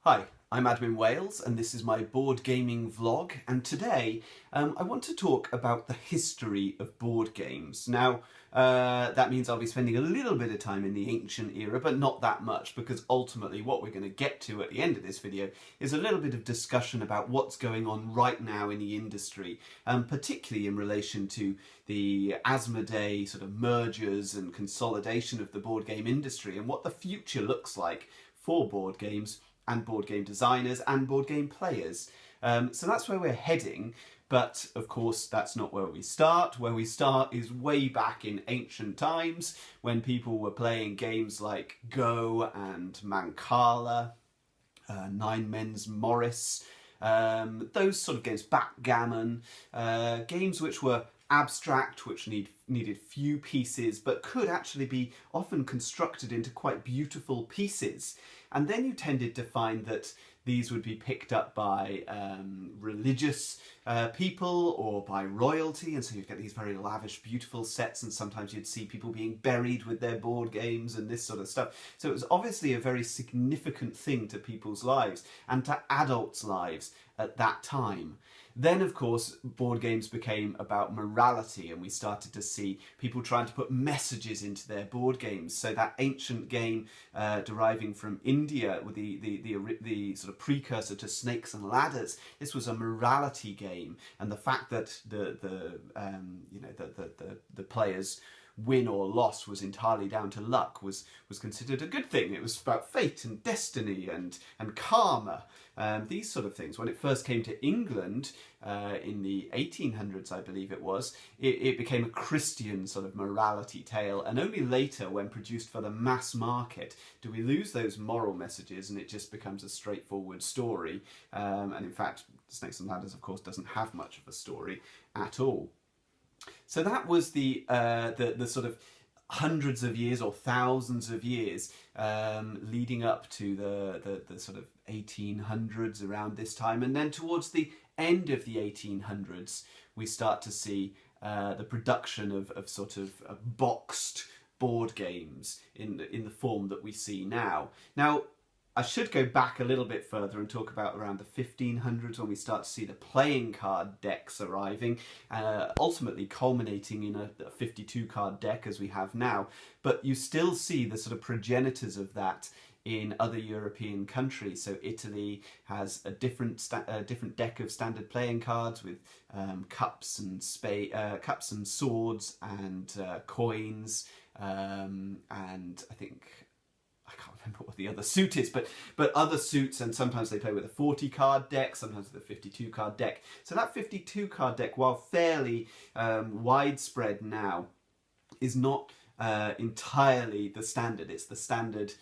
Hi, I'm Admin Wales and this is my board gaming vlog, and today I want to talk about the history of board games. Now that means I'll be spending a little bit of time in the ancient era, but not that much, because ultimately what we're going to get to at the end of this video is a little bit of discussion about what's going on right now in the industry, particularly in relation to the Asmodee sort of mergers and consolidation of the board game industry and what the future looks like for board games and board game designers and board game players. So that's where we're heading, but of course that's not where we start. Where we start is way back in ancient times when people were playing games like Go and Mancala, Nine Men's Morris, those sort of games, backgammon, games which were abstract, which needed few pieces, but could actually be often constructed into quite beautiful pieces. And then you tended to find that these would be picked up by religious people or by royalty, and so you'd get these very lavish, beautiful sets, and sometimes you'd see people being buried with their board games and this sort of stuff. So it was obviously a very significant thing to people's lives and to adults' lives at that time. Then, of course, board games became about morality, and we started to see people trying to put messages into their board games. So that ancient game deriving from India, with the sort of precursor to Snakes and Ladders, this was a morality game, and the fact that the players win or loss was entirely down to luck was considered a good thing. It was about fate and destiny and karma, these sort of things. When it first came to England in the 1800s, I believe it was, it became a Christian sort of morality tale, and only later, when produced for the mass market, do we lose those moral messages and it just becomes a straightforward story. And in fact, Snakes and Ladders, of course, doesn't have much of a story at all. So that was the sort of hundreds of years or thousands of years leading up to the sort of 1800s, around this time. And then towards the end of the 1800s, we start to see the production of sort of boxed board games in the form that we see now. Now, I should go back a little bit further and talk about around the 1500s, when we start to see the playing card decks arriving, ultimately culminating in a 52 card deck as we have now. But you still see the sort of progenitors of that in other European countries. So Italy has a different deck of standard playing cards with cups and swords and coins, and I think, I can't remember what the other suit is, but other suits, and sometimes they play with a 40 card deck, sometimes with a 52 card deck. So that 52 card deck, while fairly widespread now, is not entirely the standard. It's the standard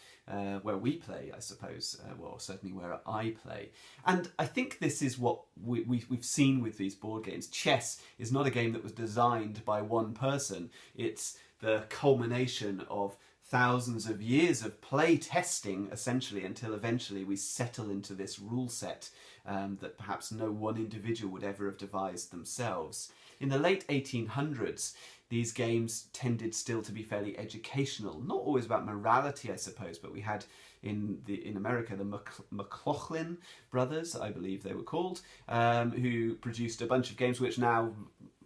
where we play, I suppose, well, certainly where I play. And I think this is what we've seen with these board games. Chess is not a game that was designed by one person. It's the culmination of thousands of years of play testing, essentially, until eventually we settle into this rule set that perhaps no one individual would ever have devised themselves. In the late 1800s, these games tended still to be fairly educational, not always about morality, I suppose, but we had in America the McLaughlin brothers, I believe they were called, who produced a bunch of games which now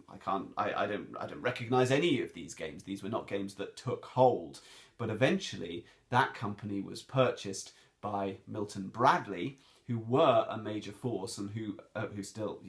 I don't recognise any of these games. These were not games that took hold. But eventually, that company was purchased by Milton Bradley, who were a major force, and who still,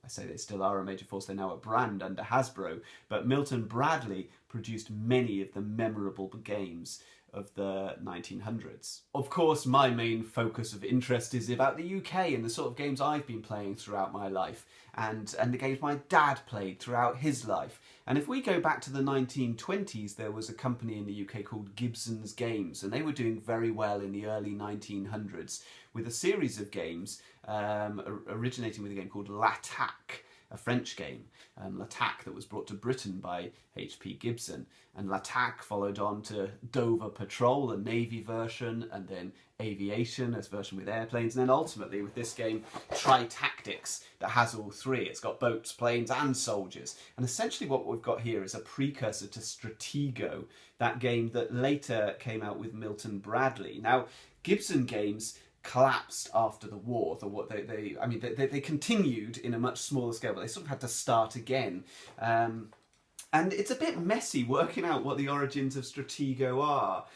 I say they still are a major force, they're now a brand under Hasbro, but Milton Bradley produced many of the memorable games of the 1900s. Of course, my main focus of interest is about the UK and the sort of games I've been playing throughout my life, and the games my dad played throughout his life. And if we go back to the 1920s, there was a company in the UK called Gibson's Games, and they were doing very well in the early 1900s with a series of games originating with a game called L'Attaque, a French game, L'Attaque, that was brought to Britain by H.P. Gibson. And L'Attaque followed on to Dover Patrol, a Navy version, and then Aviation, a version with airplanes, and then ultimately with this game, Tri-Tactics, that has all three. It's got boats, planes, and soldiers. And essentially what we've got here is a precursor to Stratego, that game that later came out with Milton Bradley. Now, Gibson Games collapsed after the war. They continued in a much smaller scale, but they sort of had to start again. And it's a bit messy working out what the origins of Stratego are.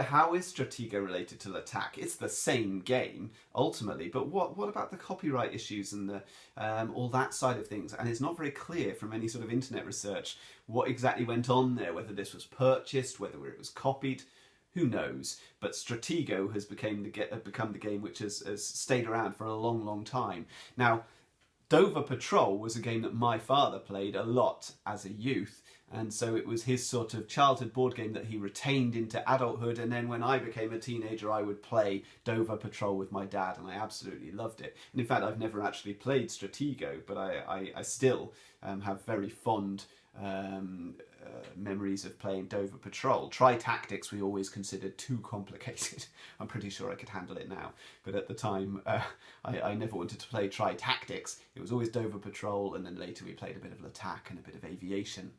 How is Stratego related to Attack? It's the same game, ultimately, but what about the copyright issues and all that side of things? And it's not very clear from any sort of internet research what exactly went on there, whether this was purchased, whether it was copied. Who knows? But Stratego has become the game which has stayed around for a long, long time. Now, Dover Patrol was a game that my father played a lot as a youth, and so it was his sort of childhood board game that he retained into adulthood, and then when I became a teenager I would play Dover Patrol with my dad, and I absolutely loved it. And in fact I've never actually played Stratego, but I still have very fond memories of playing Dover Patrol. Tri-Tactics we always considered too complicated. I'm pretty sure I could handle it now, but at the time I never wanted to play Tri-Tactics. It was always Dover Patrol, and then later we played a bit of Attack and a bit of Aviation.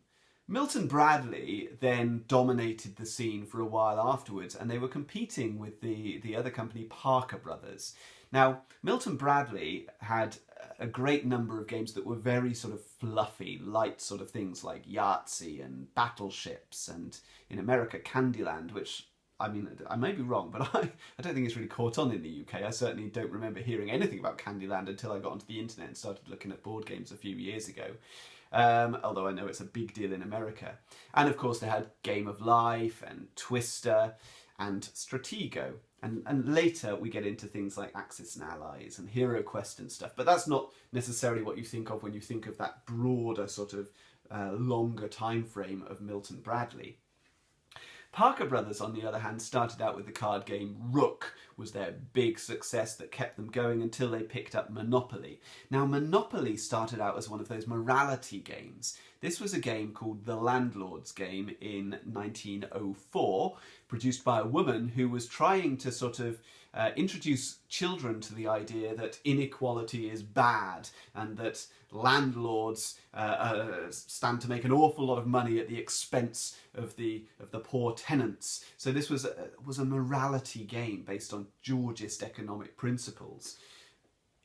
Milton Bradley then dominated the scene for a while afterwards, and they were competing with the other company, Parker Brothers. Now, Milton Bradley had a great number of games that were very sort of fluffy, light sort of things like Yahtzee and Battleships, and in America, Candyland, which, I mean, I may be wrong, but I don't think it's really caught on in the UK. I certainly don't remember hearing anything about Candyland until I got onto the internet and started looking at board games a few years ago. Although I know it's a big deal in America. And of course they had Game of Life and Twister and Stratego. And later we get into things like Axis and Allies and Hero Quest and stuff. But that's not necessarily what you think of when you think of that broader sort of longer time frame of Milton Bradley. Parker Brothers, on the other hand, started out with the card game Rook, was their big success that kept them going until they picked up Monopoly. Now, Monopoly started out as one of those morality games. This was a game called The Landlord's Game in 1904, produced by a woman who was trying to sort of introduce children to the idea that inequality is bad and that landlords stand to make an awful lot of money at the expense of the poor tenants. So this was a morality game based on Georgist economic principles.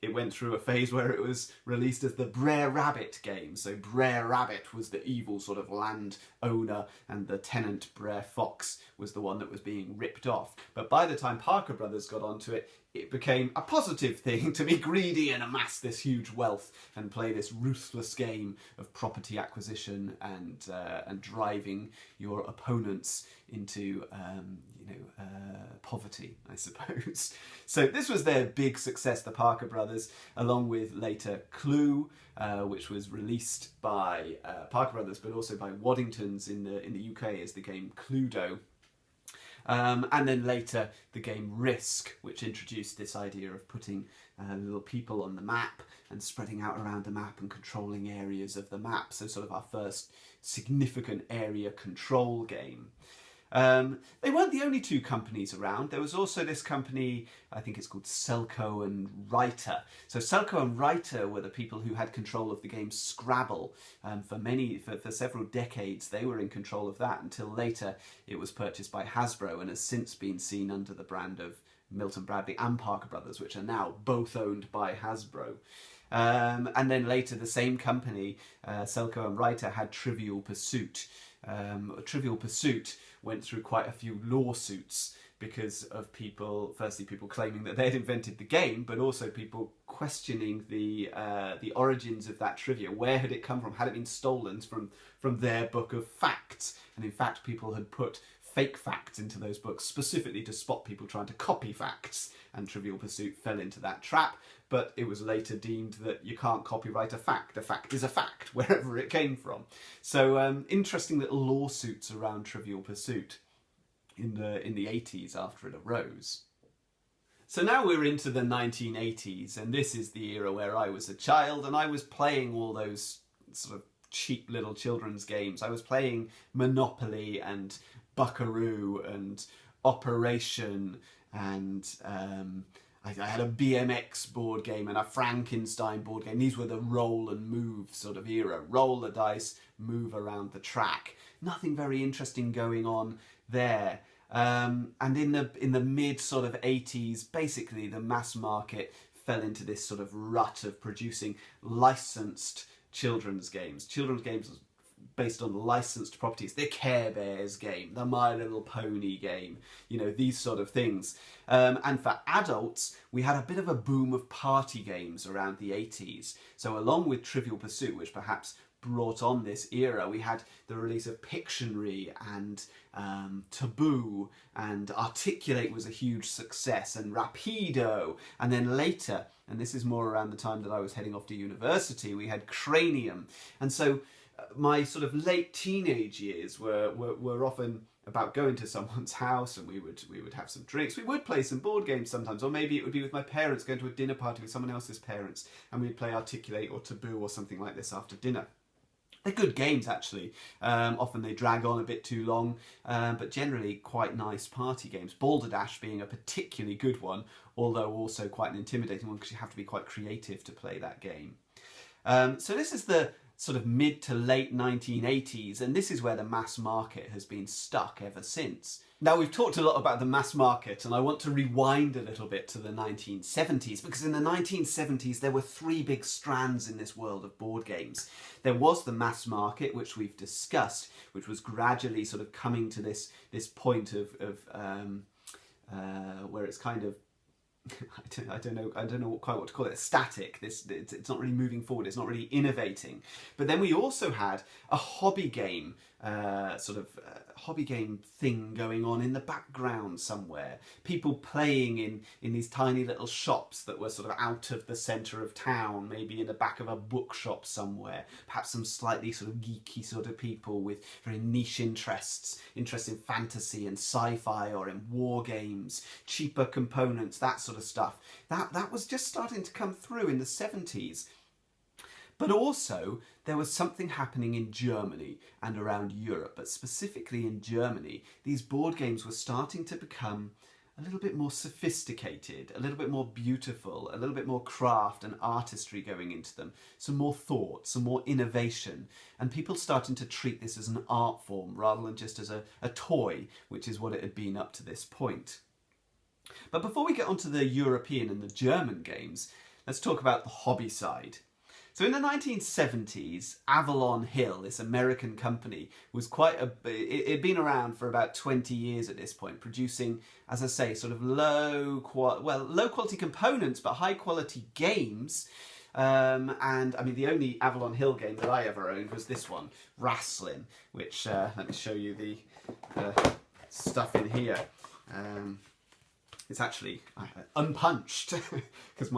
It went through a phase where it was released as the Brer Rabbit game. So Brer Rabbit was the evil sort of land owner, and the tenant Brer Fox was the one that was being ripped off. But by the time Parker Brothers got onto it, it became a positive thing to be greedy and amass this huge wealth and play this ruthless game of property acquisition and driving your opponents into poverty, I suppose. So this was their big success, the Parker Brothers, along with later Clue, which was released by Parker Brothers, but also by Waddington's in the UK as the game Cluedo. And then later the game Risk, which introduced this idea of putting little people on the map and spreading out around the map and controlling areas of the map. So sort of our first significant area control game. They weren't the only two companies around. There was also this company, I think it's called Selco and Reiter. So Selco and Reiter were the people who had control of the game Scrabble. For several decades they were in control of that until later it was purchased by Hasbro and has since been seen under the brand of Milton Bradley and Parker Brothers, which are now both owned by Hasbro. And then later the same company, Selco and Reiter, had Trivial Pursuit. Trivial Pursuit went through quite a few lawsuits because of people claiming that they'd invented the game, but also people questioning the origins of that trivia. Where had it come from? Had it been stolen from their book of facts? And in fact, people had put fake facts into those books specifically to spot people trying to copy facts, and Trivial Pursuit fell into that trap. But it was later deemed that you can't copyright a fact. A fact is a fact, wherever it came from. So interesting little lawsuits around Trivial Pursuit in the 80s after it arose. So now we're into the 1980s, and this is the era where I was a child and I was playing all those sort of cheap little children's games. I was playing Monopoly and Buckaroo and Operation, and I had a BMX board game and a Frankenstein board game. These were the roll and move sort of era. Roll the dice, move around the track. Nothing very interesting going on there. And in the mid sort of 80s, basically the mass market fell into this sort of rut of producing licensed children's games. Children's games based on licensed properties. The Care Bears game, the My Little Pony game, you know, these sort of things. And for adults, we had a bit of a boom of party games around the 80s. So along with Trivial Pursuit, which perhaps brought on this era, we had the release of Pictionary and Taboo, and Articulate was a huge success, and Rapido, and then later, and this is more around the time that I was heading off to university, we had Cranium. And so my sort of late teenage years were often about going to someone's house, and we would have some drinks. We would play some board games sometimes, or maybe it would be with my parents, going to a dinner party with someone else's parents, and we'd play Articulate or Taboo or something like this after dinner. They're good games, actually. Often they drag on a bit too long, but generally quite nice party games. Balderdash being a particularly good one, although also quite an intimidating one because you have to be quite creative to play that game. So this is the sort of mid to late 1980s, and this is where the mass market has been stuck ever since. Now, we've talked a lot about the mass market, and I want to rewind a little bit to the 1970s, because in the 1970s there were three big strands in this world of board games. There was the mass market, which we've discussed, which was gradually sort of coming to this point of where it's kind of I don't know quite what to call it. Static. It's not really moving forward. It's not really innovating. But then we also had a hobby game, hobby game thing going on in the background somewhere. People playing in these tiny little shops that were sort of out of the centre of town, maybe in the back of a bookshop somewhere. Perhaps some slightly sort of geeky sort of people with very niche interests in fantasy and sci-fi or in war games, cheaper components, that sort of stuff. That was just starting to come through in the 70s. But also, there was something happening in Germany and around Europe, but specifically in Germany, these board games were starting to become a little bit more sophisticated, a little bit more beautiful, a little bit more craft and artistry going into them, some more thought, some more innovation, and people starting to treat this as an art form rather than just as a toy, which is what it had been up to this point. But before we get onto the European and the German games, let's talk about the hobby side. So in the 1970s, Avalon Hill, this American company, was it'd been around for about 20 years at this point, producing, as I say, sort of low quality components, but high quality games. And I mean, the only Avalon Hill game that I ever owned was this one, Wrestling, which, let me show you the stuff in here. It's actually unpunched, because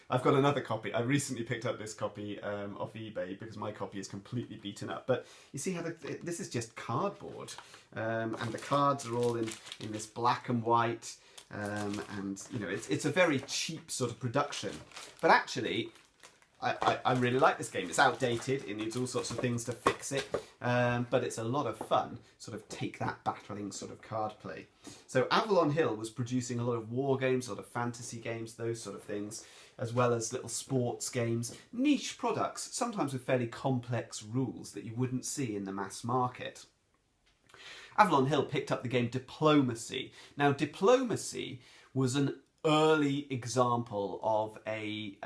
I've got another copy. I recently picked up this copy off eBay because my copy is completely beaten up. But you see how this is just cardboard, and the cards are all in this black and white, and you know it's a very cheap sort of production. But actually, I really like this game. It's outdated. It needs all sorts of things to fix it, but it's a lot of fun. Sort of take that battling sort of card play. So Avalon Hill was producing a lot of war games, a lot of fantasy games, those sort of things, as well as little sports games, niche products, sometimes with fairly complex rules that you wouldn't see in the mass market. Avalon Hill picked up the game Diplomacy. Now, Diplomacy was an early example of a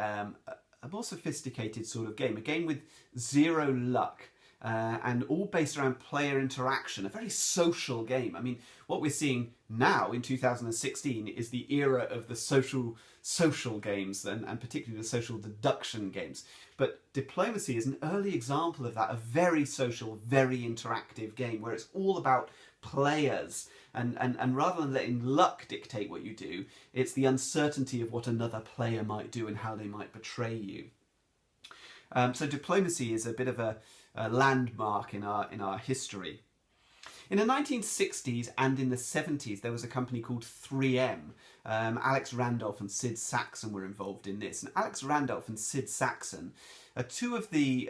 more sophisticated sort of game, a game with zero luck, and all based around player interaction, a very social game. I mean, what we're seeing now in 2016 is the era of the social games, and particularly the social deduction games. But Diplomacy is an early example of that, a very social, very interactive game where it's all about players, and rather than letting luck dictate what you do, it's the uncertainty of what another player might do and how they might betray you. So Diplomacy is a bit of a landmark in our history. In the 1960s and in the 70s, there was a company called 3M. Alex Randolph and Sid Sackson were involved in this. And Alex Randolph and Sid Sackson are two of the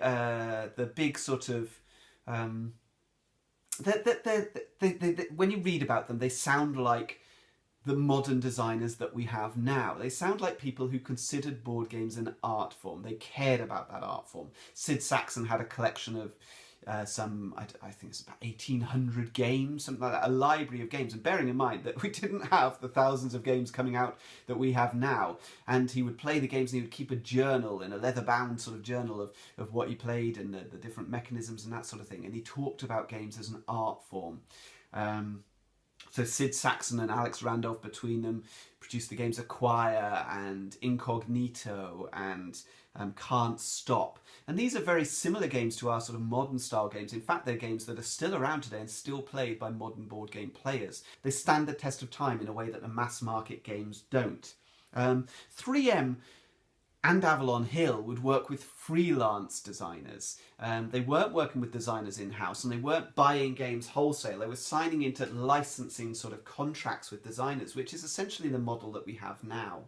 big sort of... when you read about them, they sound like the modern designers that we have now. They sound like people who considered board games an art form. They cared about that art form. Sid Sackson had a collection of I think it's about 1,800 games, something like that, a library of games. And bearing in mind that we didn't have the thousands of games coming out that we have now. And he would play the games and he would keep a journal, in a leather-bound sort of journal of what he played and the different mechanisms and that sort of thing. And he talked about games as an art form. So Sid Saxon and Alex Randolph, between them, produced the games Acquire and Incognito and Can't Stop. And these are very similar games to our sort of modern style games. In fact, they're games that are still around today and still played by modern board game players. They stand the test of time in a way that the mass market games don't. 3M and Avalon Hill would work with freelance designers. They weren't working with designers in-house, and they weren't buying games wholesale. They were signing into licensing sort of contracts with designers, which is essentially the model that we have now.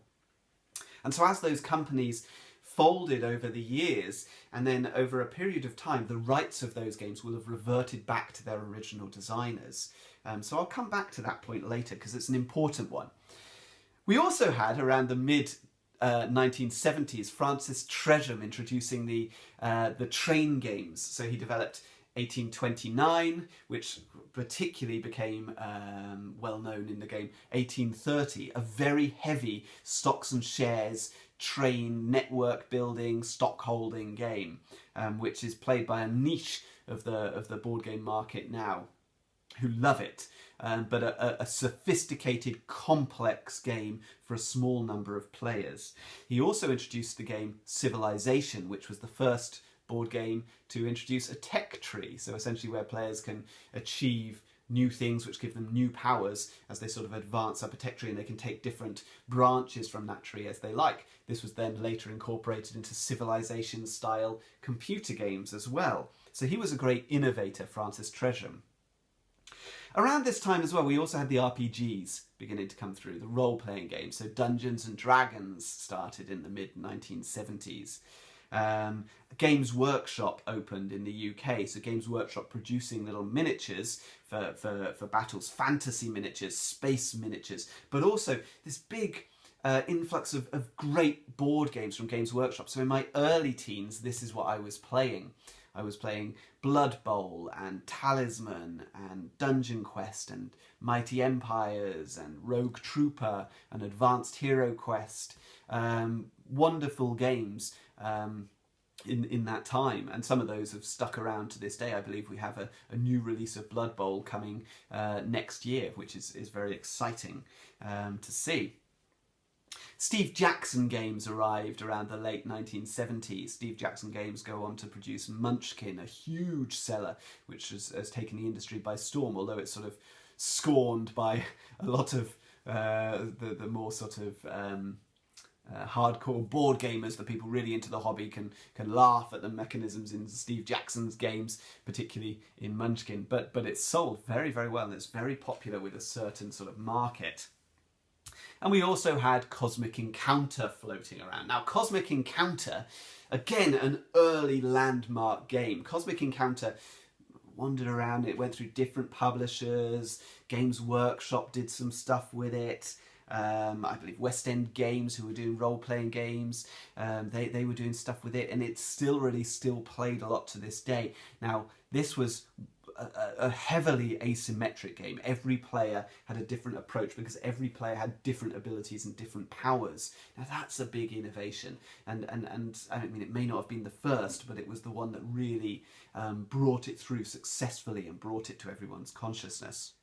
And so as those companies folded over the years, and then over a period of time, the rights of those games will have reverted back to their original designers. So I'll come back to that point later because it's an important one. We also had, around the mid 1970s, Francis Tresham introducing the train games. So he developed 1829, which particularly became well known in the game 1830, a very heavy stocks and shares, train, network building, stock holding game, which is played by a niche of the board game market now, who love it. But a sophisticated, complex game for a small number of players. He also introduced the game Civilization, which was the first board game to introduce a tech tree, so essentially where players can achieve new things which give them new powers as they sort of advance up a tech tree, and they can take different branches from that tree as they like. This was then later incorporated into Civilization-style computer games as well. So he was a great innovator, Francis Tresham. Around this time as well, we also had the RPGs beginning to come through, the role-playing games. So Dungeons and Dragons started in the mid-1970s. Games Workshop opened in the UK, so Games Workshop producing little miniatures for battles, fantasy miniatures, space miniatures, but also this big influx of great board games from Games Workshop. So in my early teens, this is what I was playing. I was playing Blood Bowl and Talisman and Dungeon Quest and Mighty Empires and Rogue Trooper and Advanced Hero Quest. Wonderful games in that time, and some of those have stuck around to this day. I believe we have a new release of Blood Bowl coming next year, which is very exciting to see. Steve Jackson games arrived around the late 1970s. Steve Jackson games go on to produce Munchkin, a huge seller, which has taken the industry by storm, although it's sort of scorned by a lot of the more sort of hardcore board gamers. The people really into the hobby can laugh at the mechanisms in Steve Jackson's games, particularly in Munchkin. But it's sold very, very well, and it's very popular with a certain sort of market. And we also had Cosmic Encounter floating around. Now, Cosmic Encounter, again, an early landmark game. Cosmic Encounter wandered around, it went through different publishers. Games Workshop did some stuff with it. I believe West End Games, who were doing role-playing games, they were doing stuff with it, and it's still played a lot to this day. Now, this was a heavily asymmetric game. Every player had a different approach because every player had different abilities and different powers. Now that's a big innovation, and I mean, it may not have been the first, but it was the one that really brought it through successfully and brought it to everyone's consciousness.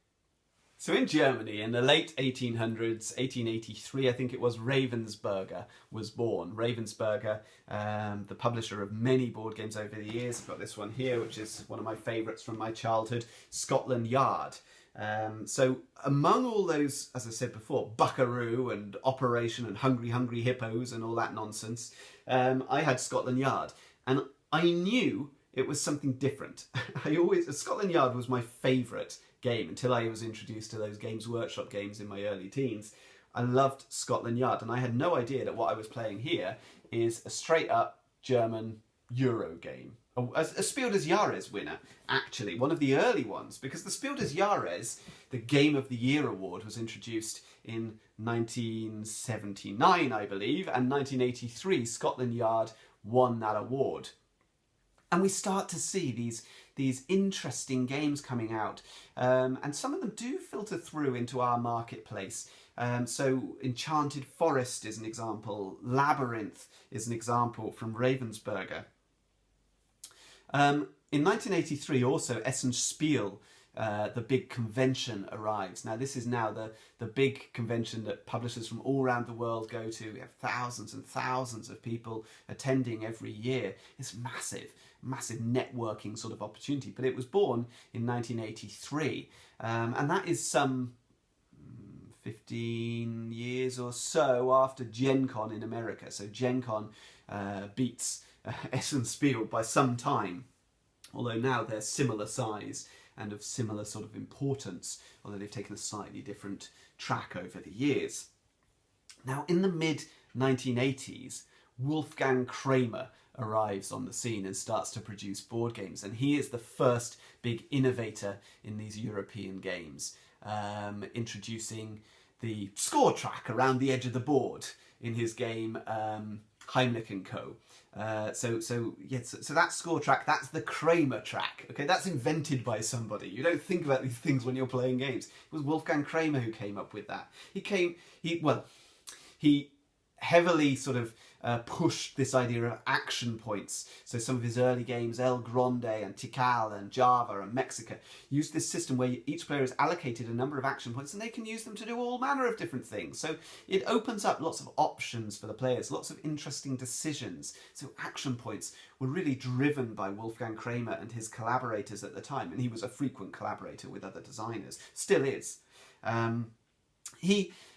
So in Germany, in the late 1800s, 1883, I think it was, Ravensburger was born. Ravensburger, the publisher of many board games over the years. I've got this one here, which is one of my favourites from my childhood, Scotland Yard. So among all those, as I said before, Buckaroo and Operation and Hungry Hungry Hippos and all that nonsense, I had Scotland Yard. And I knew it was something different. Scotland Yard was my favourite game until I was introduced to those Games Workshop games in my early teens. I loved Scotland Yard, and I had no idea that what I was playing here is a straight up German Euro game. A Spiel des Jahres winner, actually, one of the early ones, because the Spiel des Jahres, the Game of the Year award, was introduced in 1979, I believe, and 1983 Scotland Yard won that award. And we start to see these interesting games coming out, and some of them do filter through into our marketplace. So Enchanted Forest is an example, Labyrinth is an example from Ravensburger. In 1983 also Essen Spiel, the big convention, arrives. Now this is now the big convention that publishers from all around the world go to. We have thousands and thousands of people attending every year. It's massive networking sort of opportunity, but it was born in 1983, and that is some 15 years or so after Gen Con in America. So Gen Con beats Essen Spiel by some time, although now they're similar size and of similar sort of importance, although they've taken a slightly different track over the years. Now in the mid-1980s, Wolfgang Kramer arrives on the scene and starts to produce board games, and he is the first big innovator in these European games, introducing the score track around the edge of the board in his game Heimlich and Co. So that score track, that's the Kramer track. Okay, that's invented by somebody. You don't think about these things when you're playing games. It was Wolfgang Kramer who came up with that. He heavily sort of pushed this idea of action points. So some of his early games, El Grande and Tikal and Java and Mexica, used this system where each player is allocated a number of action points and they can use them to do all manner of different things. So it opens up lots of options for the players, lots of interesting decisions. So action points were really driven by Wolfgang Kramer and his collaborators at the time, and he was a frequent collaborator with other designers, still is.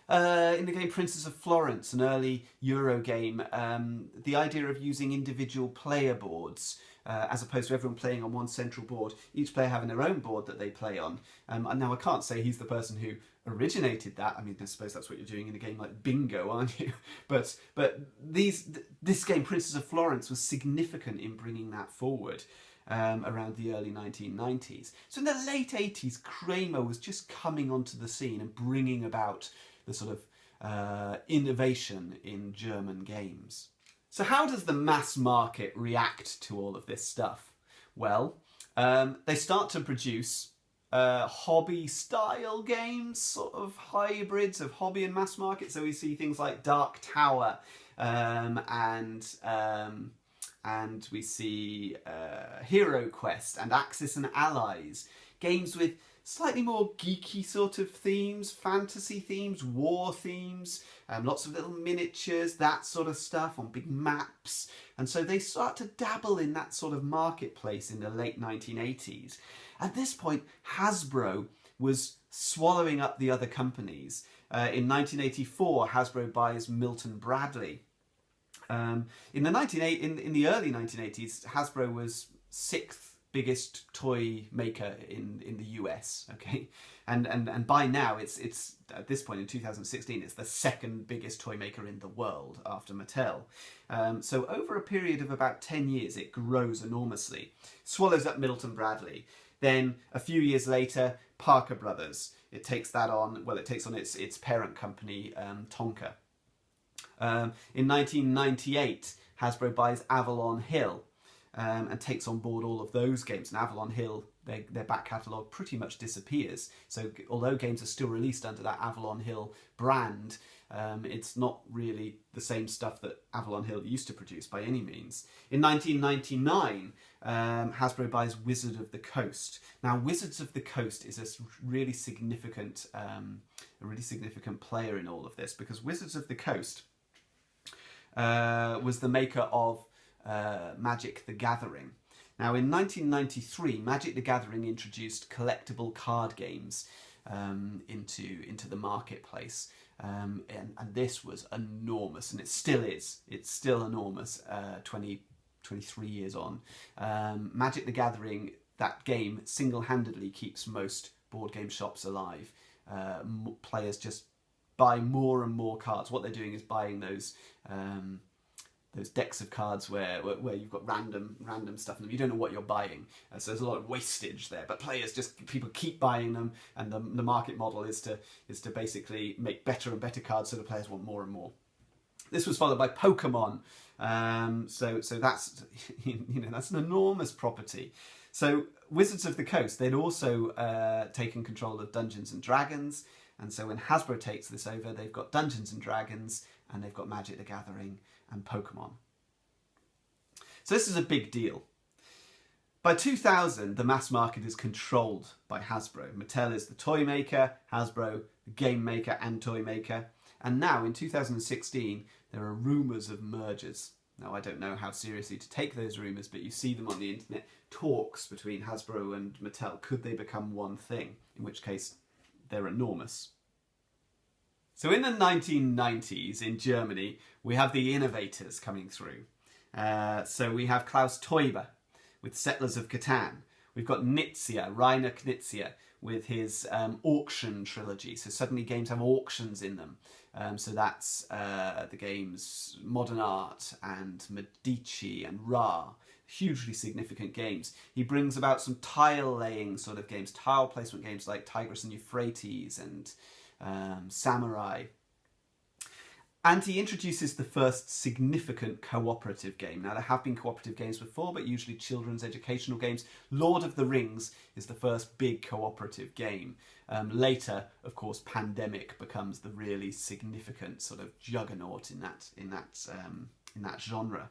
In the game Princes of Florence, an early Euro game, the idea of using individual player boards as opposed to everyone playing on one central board, each player having their own board that they play on. And now I can't say he's the person who originated that. I mean, I suppose that's what you're doing in a game like Bingo, aren't you? But this game, Princes of Florence, was significant in bringing that forward. Around the early 1990s. So in the late 80s, Kramer was just coming onto the scene and bringing about the sort of innovation in German games. So how does the mass market react to all of this stuff? Well, they start to produce hobby-style games, sort of hybrids of hobby and mass market. So we see things like Dark Tower and we see Hero Quest and Axis and Allies, games with slightly more geeky sort of themes, fantasy themes, war themes, lots of little miniatures, that sort of stuff on big maps. And so they start to dabble in that sort of marketplace in the late 1980s. At this point, Hasbro was swallowing up the other companies. In 1984, Hasbro buys Milton Bradley. In the early 1980s, Hasbro was 6th biggest toy maker in the US. Okay, and by now it's at this point in 2016 it's the 2nd biggest toy maker in the world after Mattel. So over a period of about 10 years, it grows enormously, swallows up Milton Bradley. Then a few years later, Parker Brothers. It takes on its parent company, Tonka. In 1998, Hasbro buys Avalon Hill and takes on board all of those games. And Avalon Hill, their back catalogue pretty much disappears. So although games are still released under that Avalon Hill brand, it's not really the same stuff that Avalon Hill used to produce by any means. In 1999, Hasbro buys Wizard of the Coast. Now, Wizards of the Coast is a really significant player in all of this, because Wizards of the Coast was the maker of Magic the Gathering. Now in 1993, Magic the Gathering introduced collectible card games into the marketplace, and this was enormous, and it still is. It's still enormous 23 years on. Magic the Gathering, that game, single-handedly keeps most board game shops alive. Players just buy more and more cards. What they're doing is buying those decks of cards where you've got random stuff in them. You don't know what you're buying, so there's a lot of wastage there. But people keep buying them, and the market model is to basically make better and better cards, so the players want more and more. This was followed by Pokemon. So that's, that's an enormous property. So Wizards of the Coast, they'd also taken control of Dungeons and Dragons. And so when Hasbro takes this over, they've got Dungeons and Dragons, and they've got Magic the Gathering and Pokemon. So this is a big deal. By 2000, the mass market is controlled by Hasbro. Mattel is the toy maker, Hasbro the game maker and toy maker. And now in 2016, there are rumours of mergers. Now, I don't know how seriously to take those rumours, but you see them on the internet. Talks between Hasbro and Mattel. Could they become one thing? In which case, they're enormous. So in the 1990s in Germany, we have the innovators coming through. So we have Klaus Teuber with Settlers of Catan. We've got Knizia, Rainer Knizia, with his auction trilogy. So suddenly games have auctions in them. So that's the games Modern Art and Medici and Ra. Hugely significant games. He brings about some tile-laying sort of games, tile placement games like Tigris and Euphrates and Samurai. And he introduces the first significant cooperative game. Now, there have been cooperative games before, but usually children's educational games. Lord of the Rings is the first big cooperative game. Later, of course, Pandemic becomes the really significant sort of juggernaut in that genre.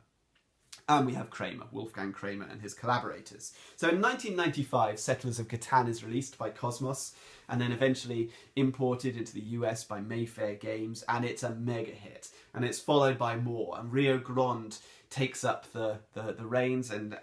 And we have Kramer, Wolfgang Kramer and his collaborators. So in 1995, Settlers of Catan is released by Cosmos and then eventually imported into the US by Mayfair Games, and it's a mega hit. And it's followed by more, and Rio Grande takes up the reins and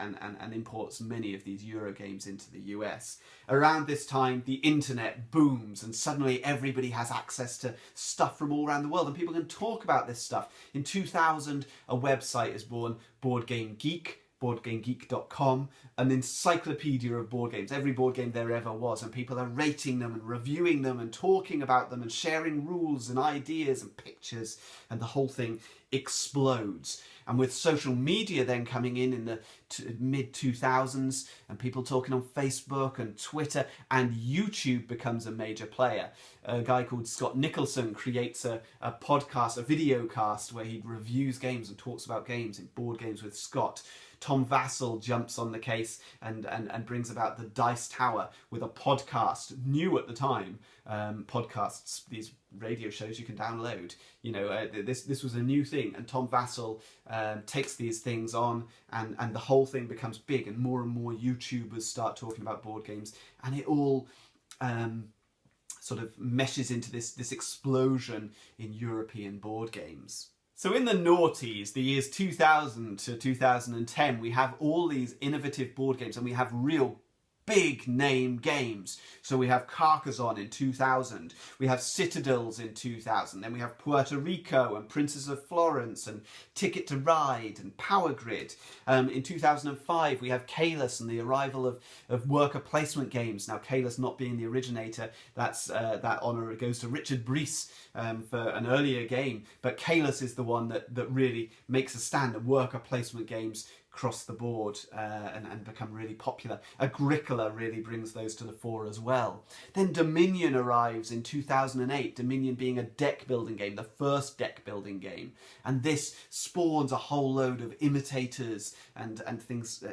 imports many of these Euro games into the US. Around this time, the internet booms and suddenly everybody has access to stuff from all around the world and people can talk about this stuff. In 2000, a website is born, Board Game Geek, BoardGameGeek.com, an encyclopedia of board games, every board game there ever was, and people are rating them and reviewing them and talking about them and sharing rules and ideas and pictures, and the whole thing explodes. And with social media then coming in the mid-2000s, and people talking on Facebook and Twitter, and YouTube becomes a major player. A guy called Scott Nicholson creates a podcast, a video cast, where he reviews games and talks about games in Board Games with Scott. Tom Vassell jumps on the case and brings about the Dice Tower with a podcast, new at the time. Podcasts, these radio shows you can download. This was a new thing, and Tom Vassell takes these things on, and the whole thing becomes big, and more YouTubers start talking about board games, and it all sort of meshes into this explosion in European board games. So in the noughties, the years 2000 to 2010, we have all these innovative board games, and we have real big name games. So we have Carcassonne in 2000, we have Citadels in 2000, then we have Puerto Rico and Princess of Florence and Ticket to Ride and Power Grid. In 2005 we have Caylus and the arrival of worker placement games. Now Caylus not being the originator, that honour goes to Richard Breese for an earlier game, but Caylus is the one that really makes a stand, and worker placement games across the board and become really popular. Agricola really brings those to the fore as well. Then Dominion arrives in 2008, Dominion being a deck building game, the first deck building game. And this spawns a whole load of imitators and things,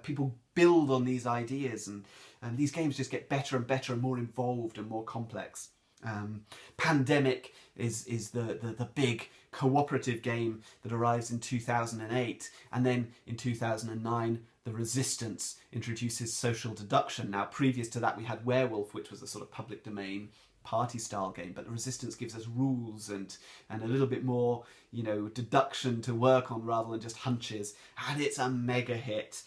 people build on these ideas, and these games just get better and better and more involved and more complex. Pandemic is the big cooperative game that arrives in 2008, and then in 2009 the Resistance introduces social deduction. Now previous to that we had Werewolf, which was a sort of public domain party style game, but the Resistance gives us rules and a little bit more deduction to work on rather than just hunches, and it's a mega hit.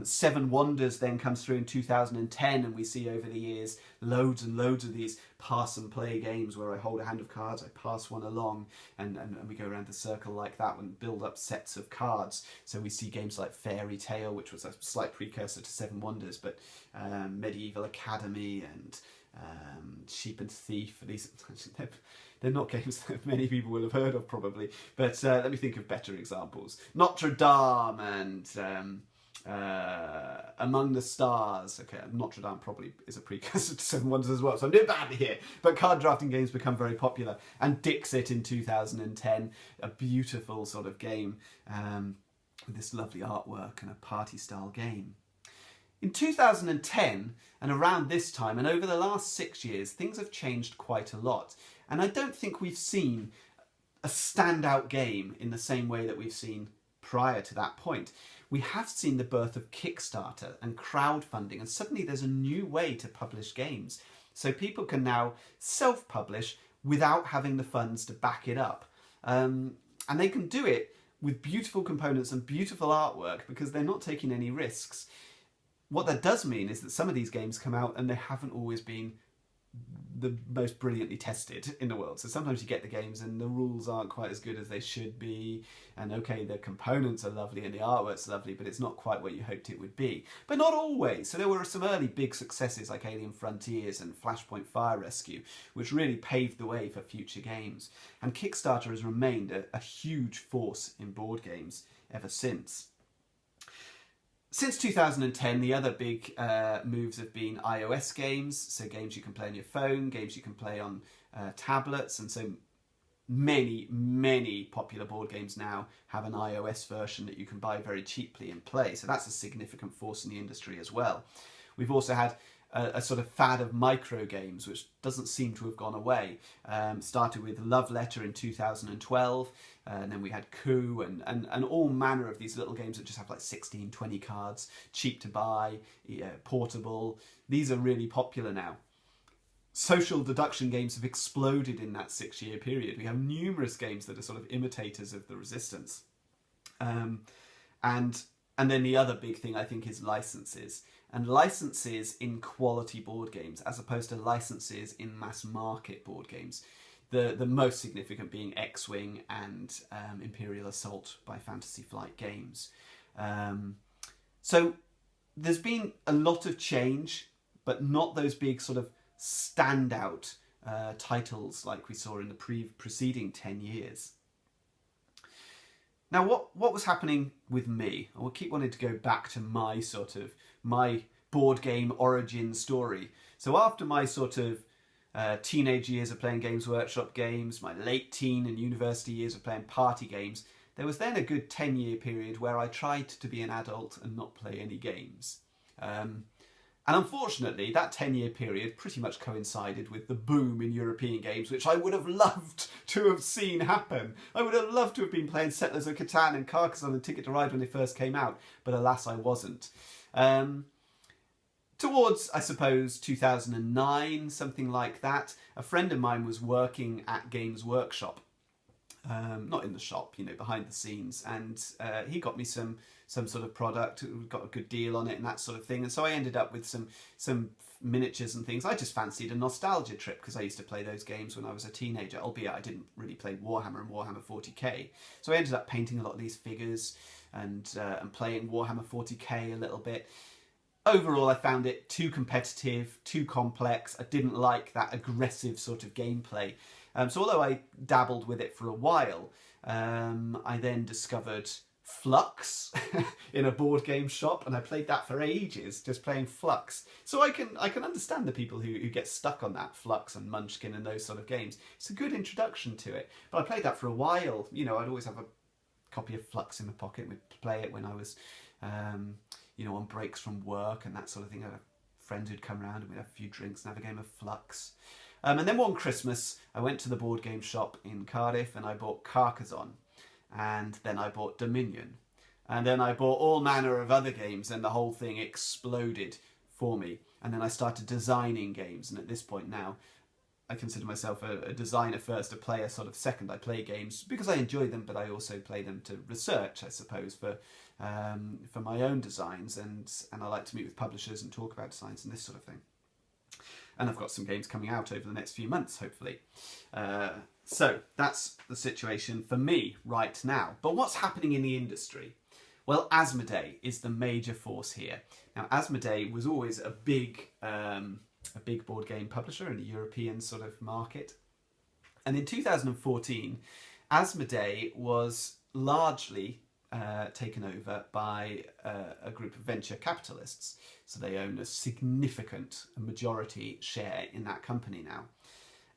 Seven Wonders then comes through in 2010, and we see over the years loads and loads of these pass and play games where I hold a hand of cards, I pass one along, and we go around the circle like that and build up sets of cards. So we see games like Fairy Tale, which was a slight precursor to Seven Wonders, but Medieval Academy and Sheep and Thief. These they're not games that many people will have heard of probably, but let me think of better examples. Notre Dame and Among the Stars. Okay, Notre Dame probably is a precursor to Seven Wonders as well, so I'm doing badly here. But card drafting games become very popular. And Dixit in 2010, a beautiful sort of game with this lovely artwork and a party-style game. In 2010, and around this time, and over the last 6 years, things have changed quite a lot. And I don't think we've seen a standout game in the same way that we've seen prior to that point. We have seen the birth of Kickstarter and crowdfunding, and suddenly there's a new way to publish games. So people can now self-publish without having the funds to back it up. And they can do it with beautiful components and beautiful artwork because they're not taking any risks. What that does mean is that some of these games come out and they haven't always been the most brilliantly tested in the world. So sometimes you get the games and the rules aren't quite as good as they should be, and okay, the components are lovely and the artwork's lovely, but it's not quite what you hoped it would be. But not always. So there were some early big successes like Alien Frontiers and Flashpoint Fire Rescue, which really paved the way for future games. And Kickstarter has remained a huge force in board games ever since. Since 2010, the other big moves have been iOS games, so games you can play on your phone, games you can play on tablets, and so many popular board games now have an iOS version that you can buy very cheaply and play, so that's a significant force in the industry as well. We've also had a sort of fad of micro games, which doesn't seem to have gone away. Started with Love Letter in 2012, and then we had Coup and all manner of these little games that just have like 16, 20 cards, cheap to buy, portable. These are really popular now. Social deduction games have exploded in that 6-year period. We have numerous games that are sort of imitators of the Resistance. And then the other big thing I think is licenses. And licenses in quality board games as opposed to licenses in mass market board games. The most significant being X-Wing and Imperial Assault by Fantasy Flight Games. So there's been a lot of change, but not those big sort of standout titles like we saw in the preceding 10 years. Now, what was happening with me? I will keep wanting to go back to my board game origin story. So after my sort of teenage years of playing Games Workshop games, my late teen and university years of playing party games, there was then a good 10-year period where I tried to be an adult and not play any games. And unfortunately, that 10-year period pretty much coincided with the boom in European games, which I would have loved to have seen happen. I would have loved to have been playing Settlers of Catan and Carcassonne and Ticket to Ride when they first came out, but alas, I wasn't. Towards, I suppose, 2009, something like that, a friend of mine was working at Games Workshop. Not in the shop, you know, behind the scenes, and he got me some sort of product, got a good deal on it and that sort of thing, and so I ended up with some miniatures and things. I just fancied a nostalgia trip because I used to play those games when I was a teenager, albeit I didn't really play Warhammer and Warhammer 40k. So I ended up painting a lot of these figures and playing Warhammer 40k a little bit. Overall, I found it too competitive, too complex. I didn't like that aggressive sort of gameplay. So although I dabbled with it for a while, I then discovered Flux in a board game shop, and I played that for ages, just playing Flux. So I can understand the people who get stuck on that, Flux and Munchkin and those sort of games. It's a good introduction to it. But I played that for a while. You know, I'd always have a copy of Flux in my pocket and we'd play it when I was, you know, on breaks from work and that sort of thing. I had a friend who'd come around and we'd have a few drinks and have a game of Flux. And then one Christmas, I went to the board game shop in Cardiff and I bought Carcassonne. And then I bought Dominion. And then I bought all manner of other games and the whole thing exploded for me. And then I started designing games. And at this point now, I consider myself a designer first, a player sort of second. I play games because I enjoy them, but I also play them to research, I suppose, for my own designs. And I like to meet with publishers and talk about designs and this sort of thing. And I've got some games coming out over the next few months, hopefully. So that's the situation for me right now. But what's happening in the industry? Well, Asmodee is the major force here. Now, Asmodee was always a big board game publisher in the European sort of market. And in 2014, Asmodee was largely taken over by a group of venture capitalists. So they own a significant majority share in that company now.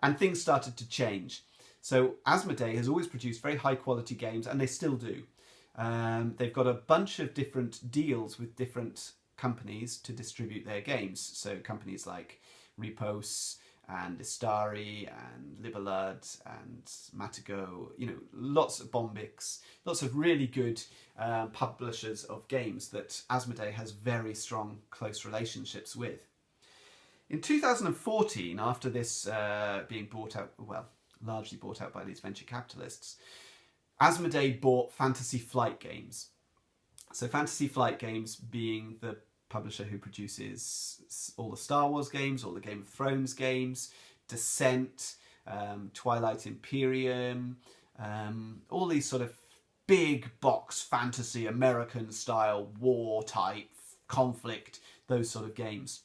And things started to change. So Asmodee has always produced very high quality games, and they still do. They've got a bunch of different deals with different companies to distribute their games. So companies like Repos and Istari and Libelud and Matago, lots of Bombix, lots of really good publishers of games that Asmodee has very strong, close relationships with. In 2014, after this being bought out, well, largely bought out by these venture capitalists, Asmodee bought Fantasy Flight Games. So Fantasy Flight Games being the publisher who produces all the Star Wars games, all the Game of Thrones games, Descent, Twilight Imperium, all these sort of big box fantasy American style war type conflict, those sort of games.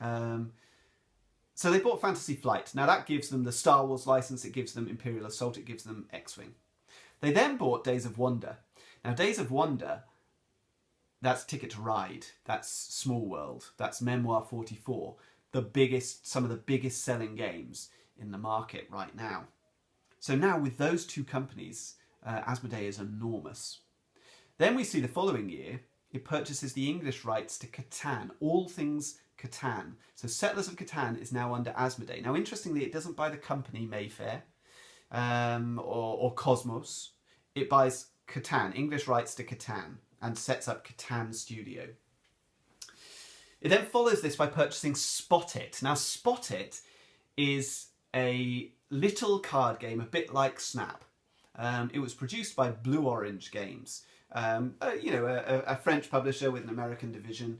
So they bought Fantasy Flight. Now that gives them the Star Wars license, it gives them Imperial Assault, it gives them X-Wing. They then bought Days of Wonder. Now Days of Wonder, that's Ticket to Ride, that's Small World, that's Memoir 44, some of the biggest selling games in the market right now. So now with those two companies, Asmodee is enormous. Then we see the following year, it purchases the English rights to Catan, all things Catan. So Settlers of Catan is now under Asmodee. Now interestingly, it doesn't buy the company Mayfair or Cosmos. It buys Catan, English rights to Catan, and sets up Catan Studio. It then follows this by purchasing Spot It. Now Spot It is a little card game, a bit like Snap. It was produced by Blue Orange Games, a French publisher with an American division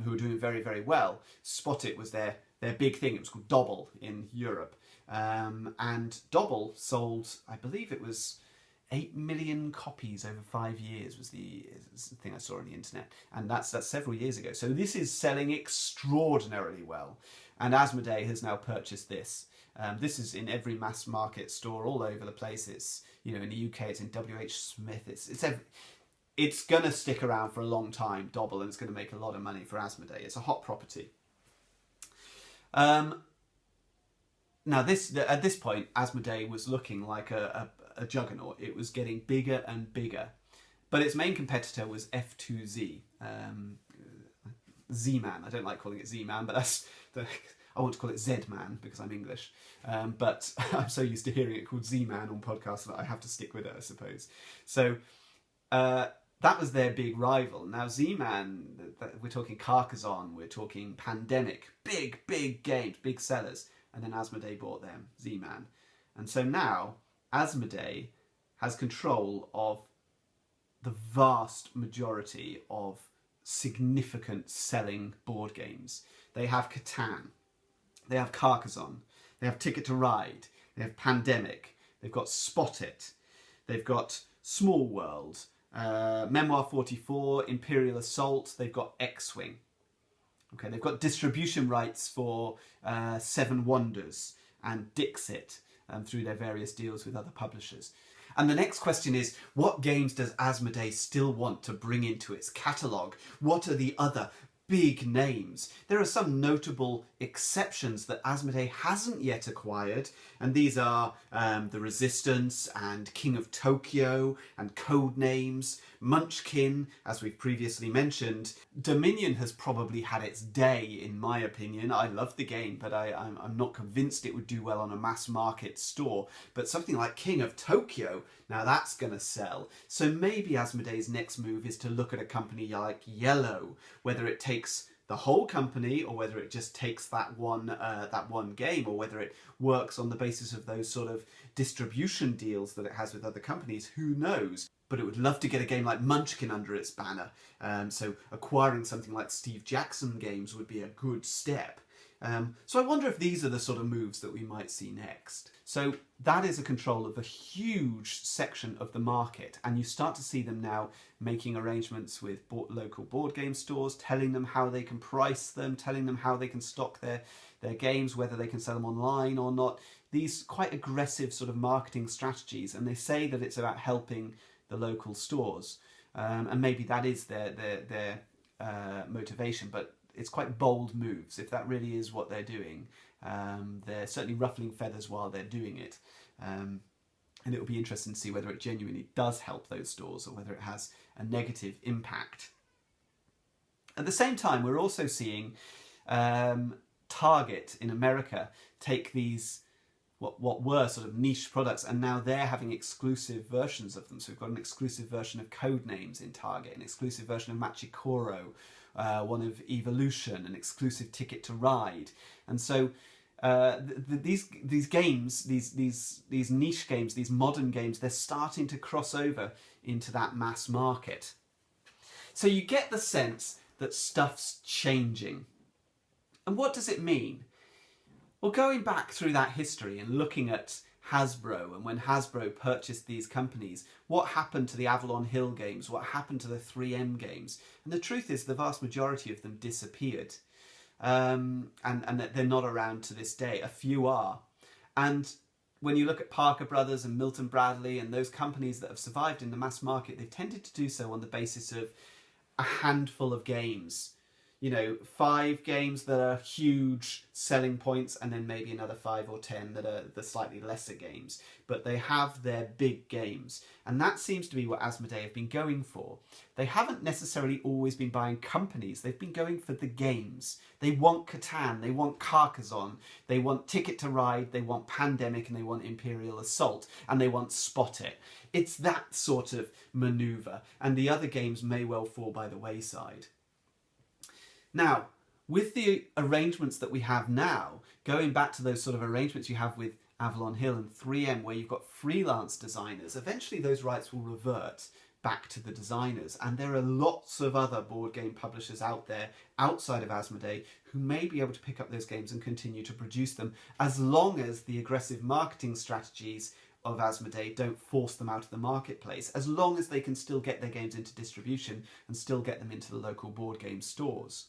who were doing very, very well. Spot It was their big thing. It was called Dobble in Europe. And Dobble sold, I believe it was 8 million copies over 5 years was the thing I saw on the internet. And that's several years ago. So this is selling extraordinarily well. And Asmodee has now purchased this. This is in every mass market store all over the place. It's, in the UK, it's in WH Smith. It's going to stick around for a long time, Dobble, and it's going to make a lot of money for Asmodee. It's a hot property. Now, at this point, Asmodee was looking like a juggernaut. It was getting bigger and bigger. But its main competitor was F2Z. Z-Man. I don't like calling it Z-Man, but I want to call it Z-Man because I'm English. But I'm so used to hearing it called Z-Man on podcasts that I have to stick with it, I suppose. So that was their big rival. Now Z-Man, we're talking Carcassonne, we're talking Pandemic, big games, big sellers. And then Asmodee bought them, Z-Man. And so now Asmodee has control of the vast majority of significant selling board games. They have Catan, they have Carcassonne, they have Ticket to Ride, they have Pandemic, they've got Spot It, they've got Small World, Memoir 44, Imperial Assault, they've got X-Wing. Okay, they've got distribution rights for Seven Wonders and Dixit through their various deals with other publishers. And the next question is, what games does Asmodee still want to bring into its catalogue? What are the other big names? There are some notable exceptions that Asmodee hasn't yet acquired, and these are The Resistance and King of Tokyo and Codenames, Munchkin, as we've previously mentioned. Dominion has probably had its day, in my opinion. I love the game, but I'm not convinced it would do well on a mass market store. But something like King of Tokyo, now that's going to sell. So maybe Asmodee's next move is to look at a company like Yellow, whether it takes the whole company or whether it just takes that one game, or whether it works on the basis of those sort of distribution deals that it has with other companies. Who knows? But it would love to get a game like Munchkin under its banner. So acquiring something like Steve Jackson Games would be a good step. So I wonder if these are the sort of moves that we might see next. So that is a control of a huge section of the market, and you start to see them now making arrangements with local board game stores, telling them how they can price them, telling them how they can stock their games, whether they can sell them online or not. These quite aggressive sort of marketing strategies, and they say that it's about helping the local stores. and maybe that is their motivation, but it's quite bold moves if that really is what they're doing. They're certainly ruffling feathers while they're doing it. And it will be interesting to see whether it genuinely does help those stores or whether it has a negative impact. At the same time, we're also seeing Target in America take these what were sort of niche products, and now they're having exclusive versions of them. So we've got an exclusive version of Codenames in Target, an exclusive version of Machikoro, one of Evolution, an exclusive Ticket to Ride. And so these games, these niche games, these modern games, they're starting to cross over into that mass market. So you get the sense that stuff's changing. And what does it mean? Well, going back through that history and looking at Hasbro, and when Hasbro purchased these companies, what happened to the Avalon Hill games? What happened to the 3M games? And the truth is the vast majority of them disappeared. And that they're not around to this day. A few are. And when you look at Parker Brothers and Milton Bradley and those companies that have survived in the mass market, they've tended to do so on the basis of a handful of games. You know, 5 games that are huge selling points, and then maybe another 5 or 10 that are the slightly lesser games. But they have their big games. And that seems to be what Asmodee have been going for. They haven't necessarily always been buying companies. They've been going for the games. They want Catan, they want Carcassonne, they want Ticket to Ride, they want Pandemic, and they want Imperial Assault, and they want Spot It. It's that sort of manoeuvre. And the other games may well fall by the wayside. Now, with the arrangements that we have now, going back to those sort of arrangements you have with Avalon Hill and 3M, where you've got freelance designers, eventually those rights will revert back to the designers. And there are lots of other board game publishers out there, outside of Asmodee, who may be able to pick up those games and continue to produce them, as long as the aggressive marketing strategies of Asmodee don't force them out of the marketplace, as long as they can still get their games into distribution and still get them into the local board game stores.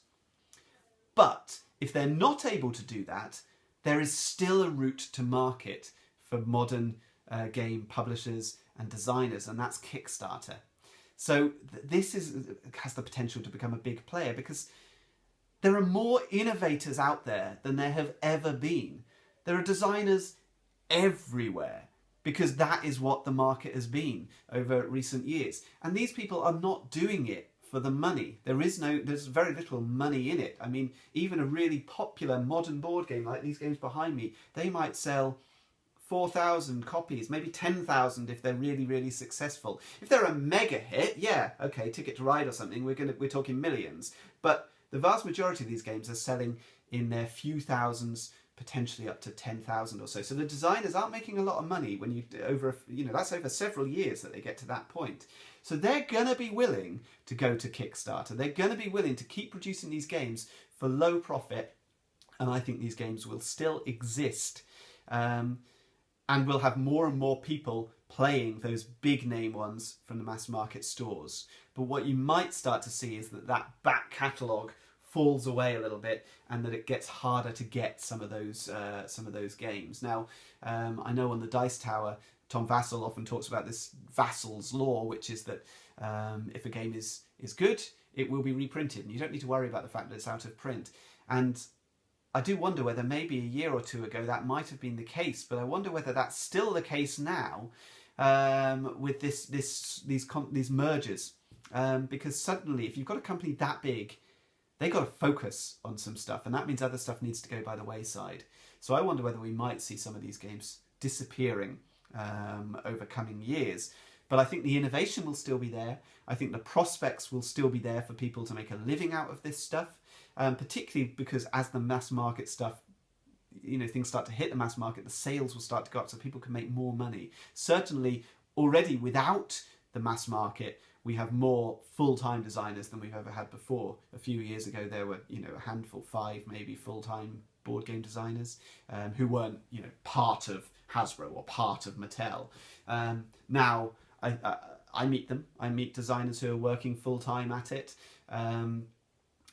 But if they're not able to do that, there is still a route to market for modern game publishers and designers, and that's Kickstarter. So this has the potential to become a big player, because there are more innovators out there than there have ever been. There are designers everywhere, because that is what the market has been over recent years. And these people are not doing it for the money. There's very little money in it. I mean, even a really popular modern board game like these games behind me, they might sell 4,000 copies, maybe 10,000 if they're really, really successful. If they're a mega hit, yeah, okay, Ticket to Ride or something, we're talking millions. But the vast majority of these games are selling in their few thousands, potentially up to 10,000 or so. So the designers aren't making a lot of money when that's over several years that they get to that point. So they're going to be willing to go to Kickstarter. They're going to be willing to keep producing these games for low profit. And I think these games will still exist. And we'll have more and more people playing those big name ones from the mass market stores. But what you might start to see is that back catalogue falls away a little bit, and that it gets harder to get some of those games. Now, I know on the Dice Tower, Tom Vassell often talks about this Vassell's law, which is that if a game is good, it will be reprinted, and you don't need to worry about the fact that it's out of print. And I do wonder whether maybe a year or two ago that might have been the case, but I wonder whether that's still the case now with these mergers, because suddenly, if you've got a company that big, they got to focus on some stuff, and that means other stuff needs to go by the wayside. So I wonder whether we might see some of these games disappearing over coming years. But I think the innovation will still be there. I think the prospects will still be there for people to make a living out of this stuff, particularly because as the mass market stuff, things start to hit the mass market, the sales will start to go up so people can make more money. Certainly already without the mass market, we have more full-time designers than we've ever had before. A few years ago, there were, a handful, 5 maybe, full-time board game designers who weren't, part of Hasbro or part of Mattel. Now, I meet them. I meet designers who are working full-time at it. And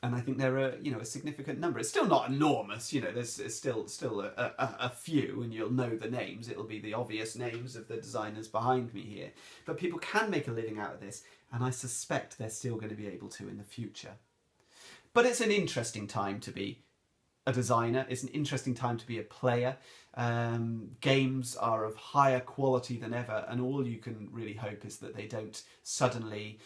And I think there are, you know, a significant number. It's still not enormous, you know, there's still a few, and you'll know the names. It'll be the obvious names of the designers behind me here. But people can make a living out of this, and I suspect they're still going to be able to in the future. But it's an interesting time to be a designer. It's an interesting time to be a player. Games are of higher quality than ever, and all you can really hope is that they don't suddenly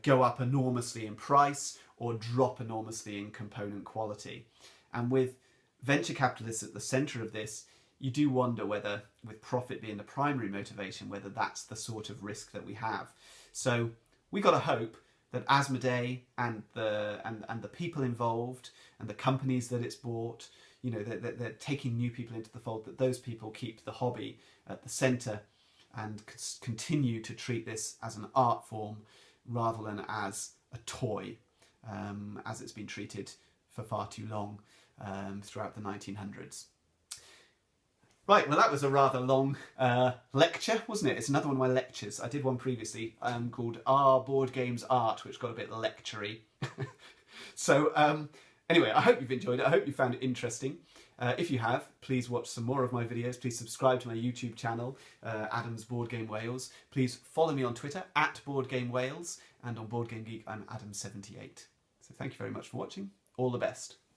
go up enormously in price or drop enormously in component quality. And with venture capitalists at the centre of this, you do wonder whether, with profit being the primary motivation, whether that's the sort of risk that we have. So we got to hope that Asmodee and the people involved and the companies that it's bought, you know, they're taking new people into the fold, that those people keep the hobby at the centre and continue to treat this as an art form rather than as a toy, as it's been treated for far too long throughout the 1900s. Right, well that was a rather long lecture, wasn't it? It's another one of my lectures. I did one previously called Are Board Games Art, which got a bit lectury. So anyway, I hope you've enjoyed it. I hope you found it interesting. If you have, please watch some more of my videos. Please subscribe to my YouTube channel, Adam's Board Game Wales. Please follow me on Twitter, @BoardGameWales, and on Board Game Geek, I'm Adam78. So thank you very much for watching. All the best.